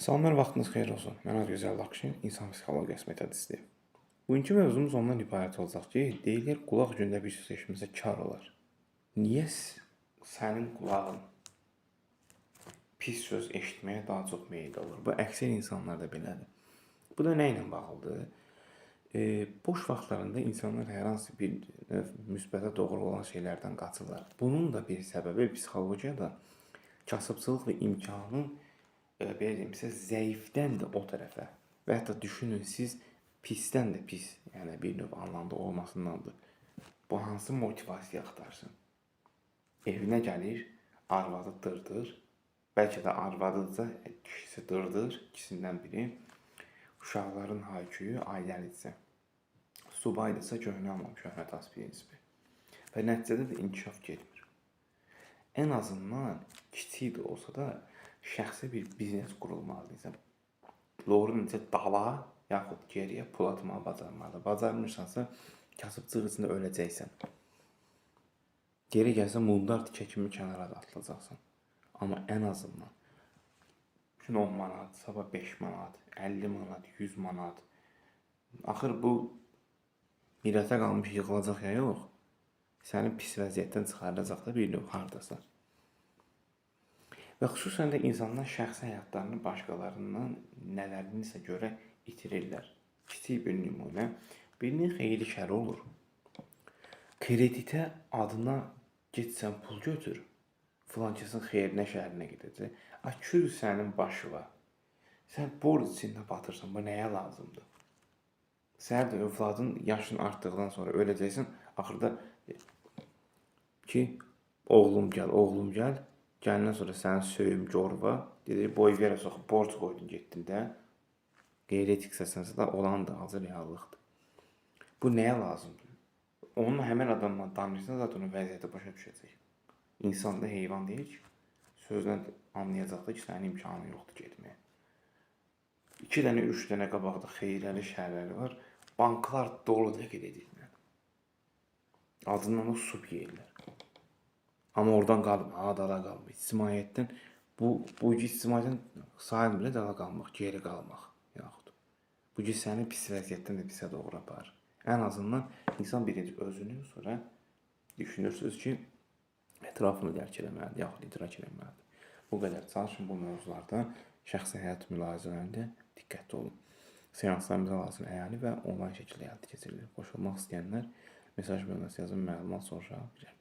Salamlar, vaxtınız xeyir olsun. Mən Gözəl Lakşin, insan psixologiyası metodisti. Bugünkü mövzumuz ondan ibarət olacaq ki, deyilir qulaq gündə bir söz eşitməsə kar olar. Niyə sənin qulağın pis söz eşitməyə daha çox meyilli olur? Bu əksər insanlarda belədir. Bu da nə ilə bağlıdır? Boş vaxtlarında insanlar hər hansı bir müsbətə doğru olan şeylərdən qaçırlar. Bunun da bir səbəbi psixologiyada kasıbçılıq və imkanın belə deyim sizə zəifdən də o tərəfə və hətta düşünün siz pisdən də pis, yəni bir növ anlamda olmasındandır. Bu hansı motivasiya axtarsın? Evinə gəlir, arvadı dırdır, bəlkə də arvadıdsa kişisi dırdır, ikisindən biri. Uşaqların hayküyü ailəlidirsə, subaydırsa köhnə almam, köhnə tas prinsipi. Və nəticədə də inkişaf getmir. Ən azından kiçik də olsa da şəxsi bir biznes qurulmalıdır. Doğru necə dala yaxud geriyə pul atmağı bacarmalıdır. Bacarmırsansa kasıbçılıq içində öləcəksən. Geri gəlsə mundar tikə kimi kənara da atılacaqsan. Amma ən azından 10 manat, sabah 5 manat, 50 manat, 100 manat. Axır bu millətə qalmış yığılacaq ya yox. Səni pis vəziyyətdən çıxaracaq da bir növ hardasa. Və xüsusən də insanlar şəxsi həyatlarını başqalarından nələrinizə görə itirirlər. Kiçik bir nümunə. Birinin xeyli şəri olur. Kreditə adına getsən pul götür. Filankəsin xeyrinə şərinə gedəcək. Kür sənin başına. Sən borc içində batırsan. Bu nəyə lazımdır? Sən də övladın yaşın artdıqdan sonra öləcəksən. Axırda ki, oğlum gəl. Gəlindən sonra sənin söyüm corva, dedi, boy verə sox, borc qoydun getdin də, qeyri-etik səsənsə də olan da hazır reallıqdır. Bu nəyə lazımdır? Onunla həmən adamla danışsan, zaten onun vəziyyəti başa düşəcək. İnsan da heyvan deyil ki, sözdən anlayacaqdır ki, sənin imkanı yoxdur getməyə. 2 dənə, 3 dənə qabaqda xeyrəli şəhərləri var, banklar doludur qeyd-edilmə. Adından o su yeyirlər. Amma oradan qalma, dala qalma. İctimaiyyətdən, bu ictimaiyyətdən sayın bilə dala qalmaq, geri qalmaq. Yaxud. Bu səni pis vəziyyətdən də pisə doğru aparır. Ən azından insan birinci özünü sonra düşünürsünüz ki, ətrafını dərk eləməlidir, yaxud idrak eləməlidir. Bu qədər çalışın bu mövzularda, şəxsi həyat mülahizələrində diqqətli olun. Seanslarımıza lazım əyani və onlayn şəkildə həyata keçirilir. Qoşulmaq istəyənlər mesaj bölməsi yazın, məlumat soruşa bilər.